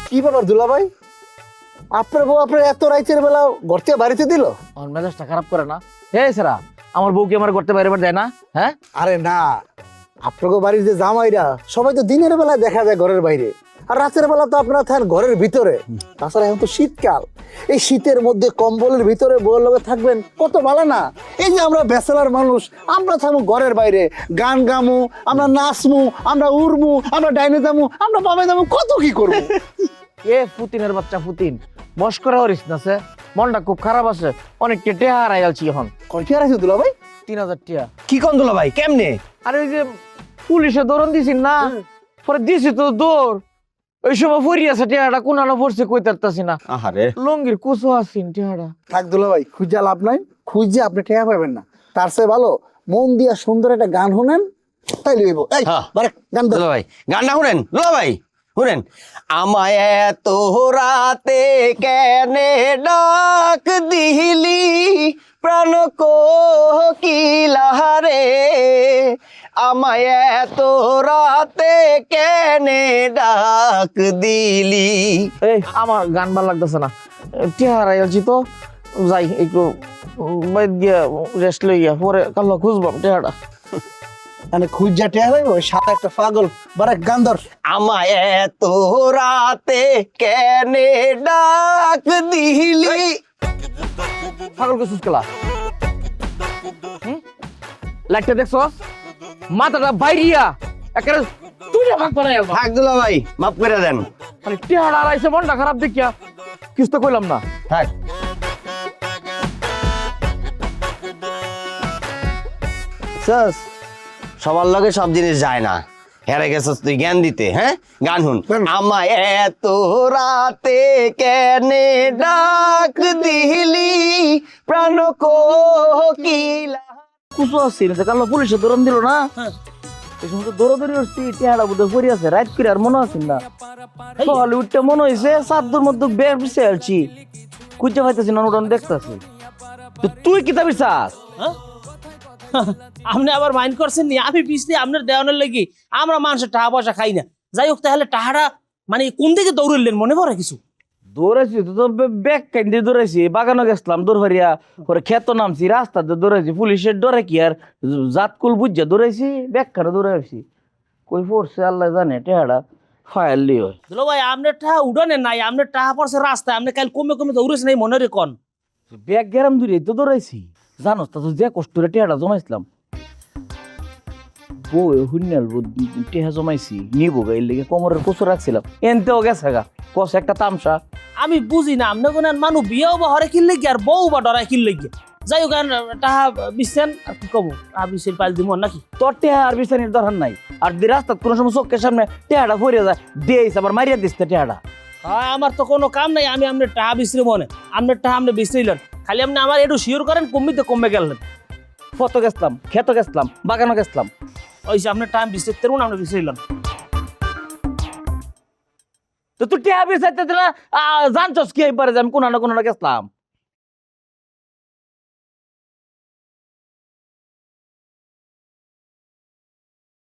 কি ব্যাপার দুলা ভাই, আপনার বউ আপনার এত রাইতের বেলা ঘর থেকে বাড়িতে দিল? আমার মেজাজটা খারাপ করে না? এই সারা, আমার বউ কি আমার করতে বাইরে দেয় না? হ্যাঁ, আরে না, আপনাকে বাড়ির যে জামাইরা সবাই তো দিনের বেলায় দেখা যায় ঘরের বাইরে, আর রাতের বেলা তো আপনারা থাকেন ঘরের ভিতরে। তাছাড়া এখন তো শীতকাল, এই শীতের মধ্যে কম্বলের ভিতরে বউর লগে থাকবেন কত ভালো না। এই যে আমরা ব্যাচেলার মানুষ, আমরা থাকবো ঘরের বাইরে, গান গামু, আমরা নাচমু, আমরা উড়মু, আমরা ডাইনে যামু, আমরা বামে যামু, কত কি করবো। এ পুতিনের বাচ্চা পুতিন, মস্করা করিস না সে, মনটা খুব খারাপ আছে। অনেক টেহা হারাই যাচ্ছি এখন। কয় টাকা রাখছো দুলা ভাই? 3000 টাকা। কি কোন দুলা ভাই, কেমনে? আরে ওই যে পুলিশে দৌড়ন দিছিস না, পরে দিছি তো দৌড়, ওই সময় ফরি আছে টেহাটা কোনানো পড়ছে কই তারতাছি না। আহারে, লঙ্গির কুচো আসিন টেহাটা। থাক দুলা ভাই, খুঁজে লাভ নাই, খুঁজে আপনি টাকা পাবেন না। তার চেয়ে ভালো মন দিয়া সুন্দর একটা গান শুনেন, তাই লইব। এই হ্যাঁ। বারে গান দাও। দুলা ভাই গানটা শুনেন, দুলা ভাই শুনেন। আমায় এত রাতে কেনে ডাক দিলি, প্রাণ কোকিলারে, আমায় এত রাতে কেনে ডাক দিলি। এই আমার গান ভালো লাগতেছে না, টেহা হারাই যাচ্ছি তো, যাই একটু বাইর গিয়া রেস্ট লইয়া পরে কাল খুঁজবাম টেহাটা। মানে খুঁজা টাকা পাইব, ওই সাথে একটা পাগল। বারে গান ধর। আমায় এত রাতে কেনে ডাক দিলি। পাগল কে সুস্কেলা লাইটটা দেখছো, মাথাটা বাইরিয়া একেবারে তুই ভাগ বানাই আলবা। থাক দুলা ভাই, মাফ করে দেন। মানে টেহাটা হারাইছে, মনটা খারাপ দেখিয়া কিছু তো কইলাম না। থাক। সাস, সবার লগে সব জিনিস যায় না। হেরে গেছস তুই জ্ঞান দিতে। হ্যাঁ, গান শুন। আমায় এত রাতে কেনে ডাক দিলি, প্রাণ কোকিলা। কুচো আসছি না, কাল পুলিশে দৌড়ন দিল না, এই সময় তো দৌড়াদৌড়ি করছি, টেহাটা বোধহয় পড়ে আছে, রাত করে আর মনে আছে না। সকালে উঠতে মনে হয়েছে চাদর মধ্যে বের পিছে আলছি, খুঁজে পাইতেছি না, উঠান দেখতেছি। তো তুই কি দাবি চাস? আপনি আবার মাইন্ড করছেন নি? আমি পিছলে আপনার দেওয়ানোর লাগি আমরা মানুষের টাকা পয়সা খাই না। যাই হোক, তাহলে টাকাটা মানে কোন দিকে দৌড়লেন মনে পড়ে কিছু? দৌড়াইছি তো ব্যাগ কাইন্দে দৌড়াইছি, বাগানো গেছিলাম দৌড় ফারিয়া, পরে ক্ষেত নামছি, রাস্তাতে দৌড়াইছি, পুলিশের ডরে কি আর জাতকুল বুঝা দৌড়াইছি, ব্যাগ খানে দৌড়াইছি, কই পড়ছে আল্লাহ জানে, টেহাটা ফায়ার লিও। দুলো ভাই, আপনার টাকা উড়ানে নাই, আপনার টাকা পড়ছে রাস্তায়, আপনি কাল কমে কমে দৌড়েছেন এই মনে রেখন। ব্যাগ গেরাম দূরে তো দৌড়াইছি, জানো তা তো যে কষ্ট করে টেহাটা জমাইছিলাম, বউ হুন্যাল টেহা জমাইছি নিবো গা, এর লেগে কোমরের কোচো রাখছিলাম, এনতেও গেছে গা, কষ একটা তামসা। আমি বুঝি না আপনি কোন মানুষ বিয়েও বা হরে কিনলে গিয়ে আর বউ বা ডরাই কিনলে গিয়ে। যাই হোক, টাকা বিছেন আর কি কব, বিছের পাল দিব নাকি? তোর টেহা আর বিছানির দরকার নাই, আর দি রাস্তাত কোনো সময় চোখের সামনে টেহাটা ফিরে যায়, দিয়েছে আবার মারিয়া দিচ্ছে টেহাটা। হ্যাঁ, আমার তো কোনো কাম নাই, আমি আপনার টাকা বিছরে মনে, আপনার টাকা আপনি বিছরিলেন, খালি আপনি আমার একটু শিওর করেন কমিতে কমে গেলেন। ফটো গেছলাম, ক্ষেত গেছলাম, বাগানো গেছলাম, ওই যে আপনার টাইম বিছরতে না, আপনি বিছরিলেন। তো তুই টেহা বিছাইতে না জানছস কি পারে যে আমি কোন না গেছলাম?